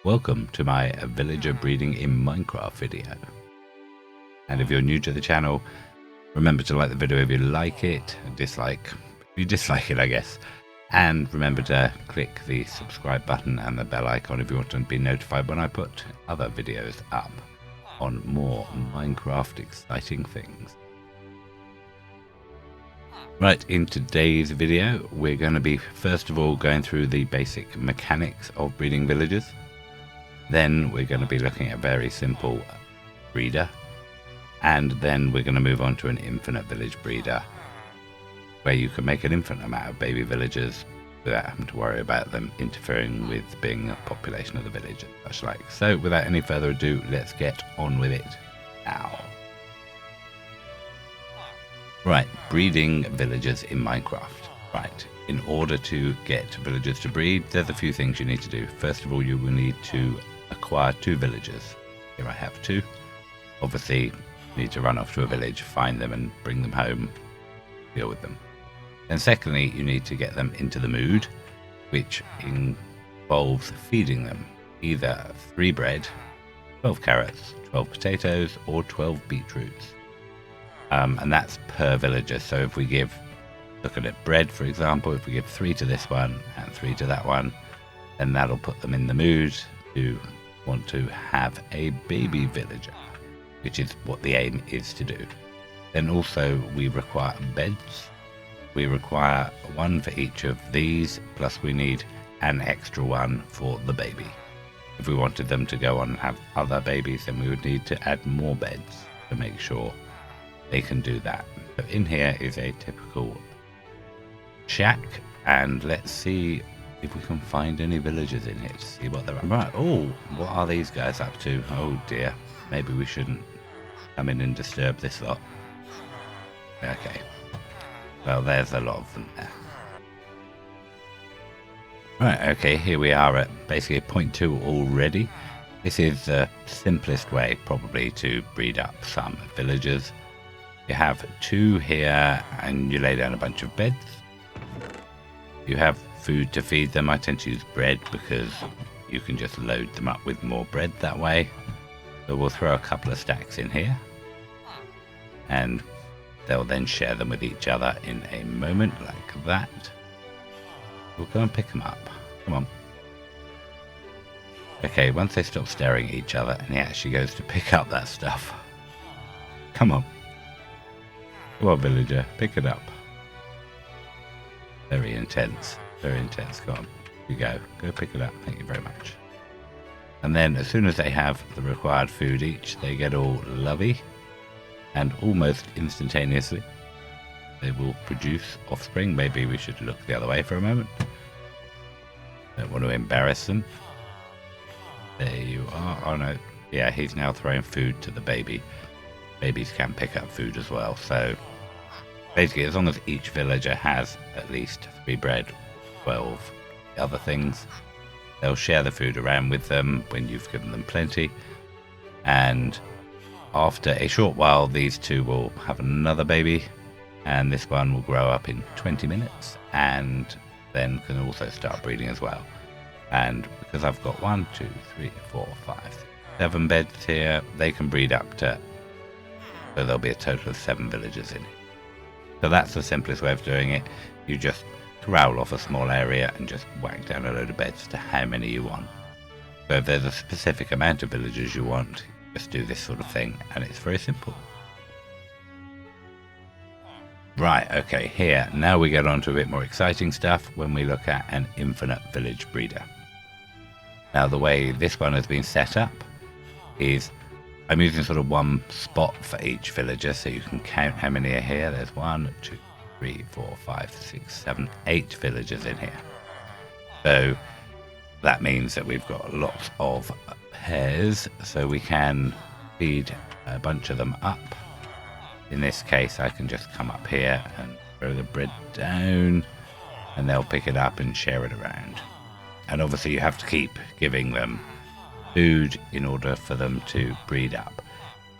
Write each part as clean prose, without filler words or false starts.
Welcome to my villager breeding in Minecraft video. And if you're new to the channel, remember to like the video if you like it, dislike if you dislike it I guess. And remember to click the subscribe button and the bell icon if you want to be notified when I put other videos up on more Minecraft exciting things. Right, in today's video we're going to be first of all going through the basic mechanics of breeding villagers. Then we're going to be looking at a very simple breeder, and then we're going to move on to an infinite village breeder where you can make an infinite amount of baby villagers without having to worry about them interfering with being a population of the village and such like. So without any further ado, let's get on with it now. Right, breeding villagers in Minecraft. Right, in order to get villagers to breed, there's a few things you need to do. First of all, you will need to acquire 2 villagers. Here I have 2. Obviously, you need to run off to a village, find them and bring them home, deal with them. Then secondly, you need to get them into the mood, which involves feeding them either 3 bread, 12 carrots, 12 potatoes or 12 beetroots. And that's per villager. So if we give, looking at bread for example, if we give 3 to this one and 3 to that one, then that'll put them in the mood to want to have a baby villager, which is what the aim is to do. Then also we require beds. We require 1 for each of these, plus we need an extra one for the baby. If we wanted them to go on and have other babies, then we would need to add more beds to make sure they can do that. So in here is a typical shack, and let's see if we can find any villagers in here to see what they're up to. Right, oh, what are these guys up to? Oh dear, maybe we shouldn't come in and disturb this lot. Okay, well there's a lot of them there. Right, okay, here we are at basically point 2 already. This is the simplest way probably to breed up some villagers. You have 2 here and you lay down a bunch of beds. You have food to feed them. I tend to use bread because you can just load them up with more bread that way. So we'll throw a couple of stacks in here and they'll then share them with each other in a moment like that. We'll go and pick them up. Come on. Okay, once they stop staring at each other and he actually goes to pick up that stuff. Come on. Come on, villager, pick it up. Very intense, very intense. Go on, you go pick it up. Thank you very much. And then as soon as they have the required food each, they get all lovey, and almost instantaneously they will produce offspring. Maybe we should look the other way for a moment. Don't want to embarrass them. There you are. Oh no, yeah, he's now throwing food to the baby. Babies can pick up food as well, so basically as long as each villager has at least 3 bread, 12 other things, they'll share the food around with them when you've given them plenty, and after a short while these 2 will have another baby, and this one will grow up in 20 minutes and then can also start breeding as well. And because I've got 1, 2, 3, 4, 5, 7 beds here, they can breed up to, so there'll be a total of 7 villagers in it. So that's the simplest way of doing it. You just corral off a small area and just whack down a load of beds to how many you want. So if there's a specific amount of villagers you want, just do this sort of thing and it's very simple. Right, okay, here, now we get on to a bit more exciting stuff when we look at an infinite village breeder. Now the way this one has been set up is I'm using sort of 1 spot for each villager, so you can count how many are here. There's 1, 2, 3, 4, 5, 6, 7, 8 villagers in here. So that means that we've got lots of pairs, so we can feed a bunch of them up. In this case, I can just come up here and throw the bread down, and they'll pick it up and share it around. And obviously you have to keep giving them food in order for them to breed up.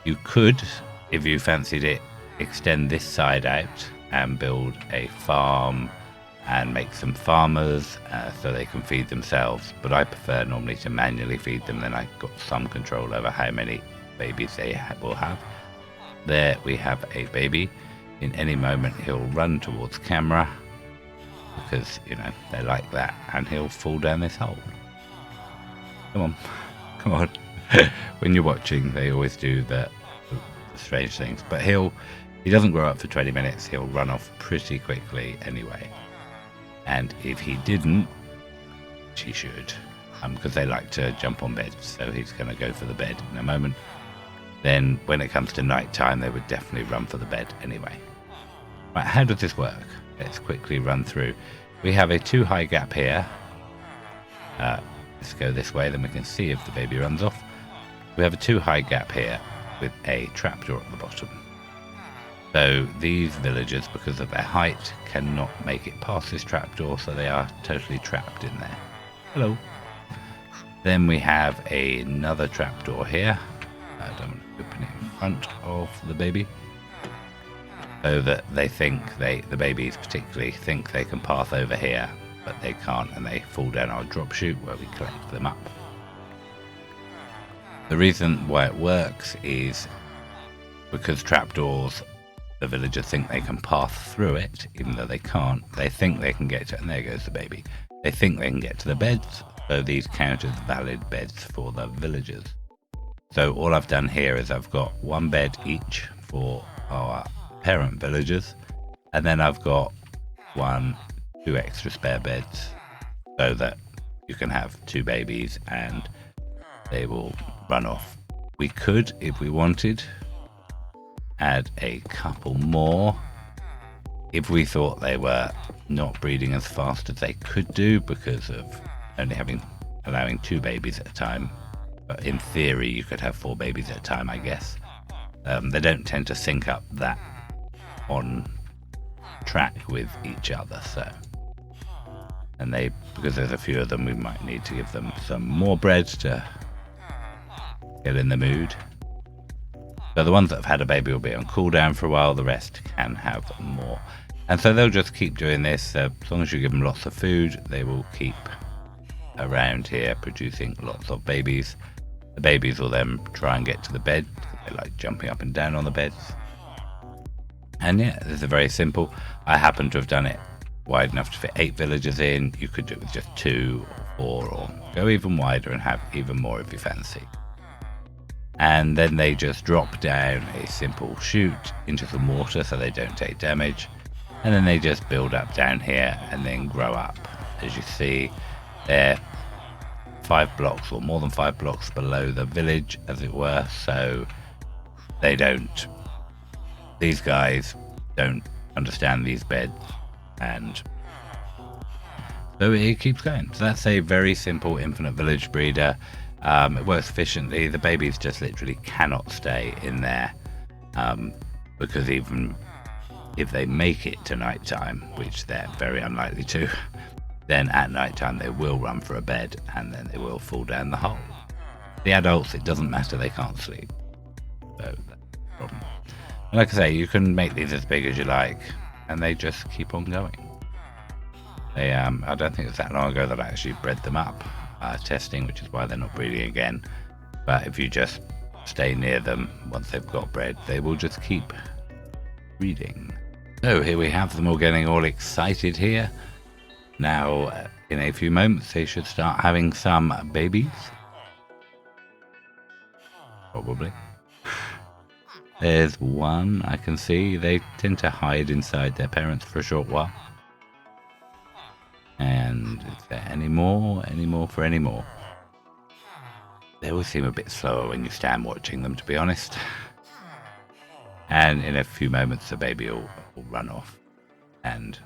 You could, if you fancied it, extend this side out and build a farm and make some farmers so they can feed themselves, but I prefer normally to manually feed them. Then I've got some control over how many babies they will have. There we have a baby. In any moment he'll run towards camera because, you know, they like that, and he'll fall down this hole. Come on, come on. When you're watching, they always do the strange things, but he doesn't grow up for 20 minutes. He'll run off pretty quickly anyway. And if he didn't, which he should, because they like to jump on beds, so he's going to go for the bed in a moment. Then when it comes to night time, they would definitely run for the bed anyway. Right, how does this work? Let's quickly run through. We have a 2 high gap here. Let's go this way, then we can see if the baby runs off. We have a 2 high gap here with a trapdoor at the bottom. So these villagers, because of their height, cannot make it past this trapdoor, so they are totally trapped in there. Hello. Then we have another trapdoor here. I don't want to open it in front of the baby, so that they think the babies particularly think they can pass over here, but they can't, and they fall down our drop chute where we collect them up. The reason why it works is because trapdoors, the villagers think they can pass through it, even though they can't. They think they can get to it, and there goes the baby. They think they can get to the beds, so these count as valid beds for the villagers. So all I've done here is I've got 1 bed each for our parent villagers, and then I've got 2 extra spare beds so that you can have 2 babies and they will run off. We could, if we wanted, add a couple more if we thought they were not breeding as fast as they could do because of only allowing 2 babies at a time. But in theory you could have 4 babies at a time, I guess. They don't tend to sync up that on track with each other, so, and because there's a few of them, we might need to give them some more bread to get in the mood. So the ones that have had a baby will be on cooldown for a while, the rest can have more. And so they'll just keep doing this. As long as you give them lots of food, they will keep around here producing lots of babies. The babies will then try and get to the bed. They like jumping up and down on the beds. And yeah, this is very simple. I happen to have done it wide enough to fit 8 villagers in. You could do it with just 2 or 4, or go even wider and have even more if you fancy. And then they just drop down a simple chute into some water so they don't take damage. And then they just build up down here and then grow up. As you see, they're 5 blocks or more than 5 blocks below the village, as it were, so these guys don't understand these beds, and so it keeps going. So that's a very simple infinite village breeder. It works efficiently. The babies just literally cannot stay in there, because even if they make it to night time, which they're very unlikely to, then at night time they will run for a bed and then they will fall down the hole. The adults, it doesn't matter, they can't sleep, so that's the problem. And like I say, you can make these as big as you like and they just keep on going. They I don't think it was that long ago that I actually bred them up, testing, which is why they're not breeding again. But if you just stay near them once they've got bred, they will just keep breeding. So here we have them all getting all excited here. Now in a few moments they should start having some babies, probably. There's one I can see. They tend to hide inside their parents for a short while. And is there any more for any more? They always seem a bit slower when you stand watching them, to be honest. And in a few moments the baby will run off and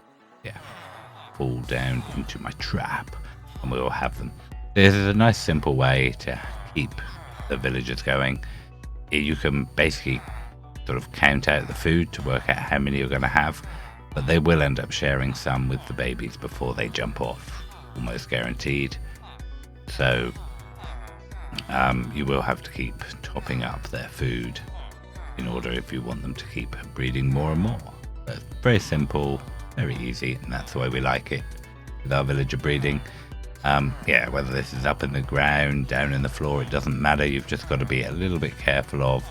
yeah, fall down into my trap and we will have them. This is a nice simple way to keep the villagers going. You can basically sort of count out the food to work out how many you're going to have, but they will end up sharing some with the babies before they jump off, almost guaranteed. So you will have to keep topping up their food in order if you want them to keep breeding more and more. So it's very simple, Very easy, and that's the way we like it with our villager breeding. Yeah, whether this is up in the ground, down in the floor, it doesn't matter. You've just got to be a little bit careful of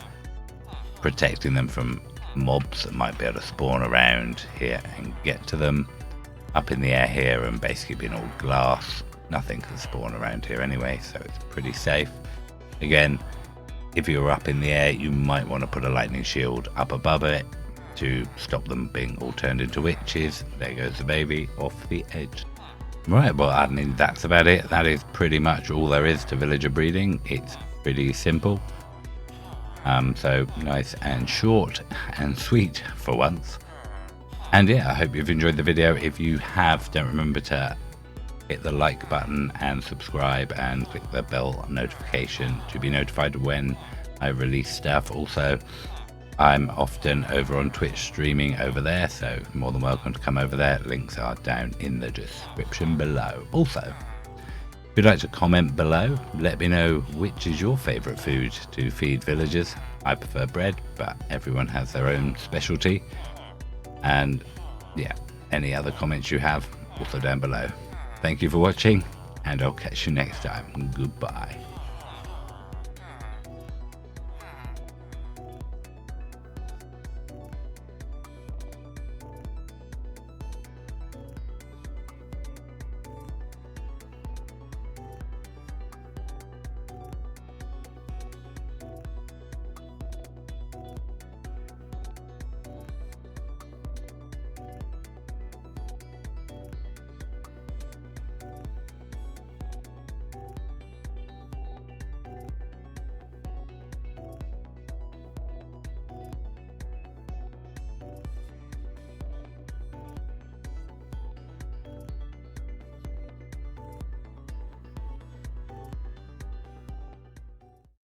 protecting them from mobs that might be able to spawn around here and get to them. Up in the air here and basically being all glass, nothing can spawn around here anyway, so it's pretty safe. Again, if you're up in the air, you might want to put a lightning shield up above it to stop them being all turned into witches. There goes the baby off the edge. Right, well, I mean, that's about it. That is pretty much all there is to villager breeding. It's pretty simple. So nice and short and sweet for once. And yeah, I hope you've enjoyed the video. If you have, don't remember to hit the like button and subscribe and click the bell notification to be notified when I release stuff. Also, I'm often over on Twitch streaming over there, so more than welcome to come over there. Links are down in the description below. Also, if you'd like to comment below, let me know which is your favourite food to feed villagers. I prefer bread, but everyone has their own specialty. And yeah, any other comments you have, also down below. Thank you for watching, and I'll catch you next time. Goodbye.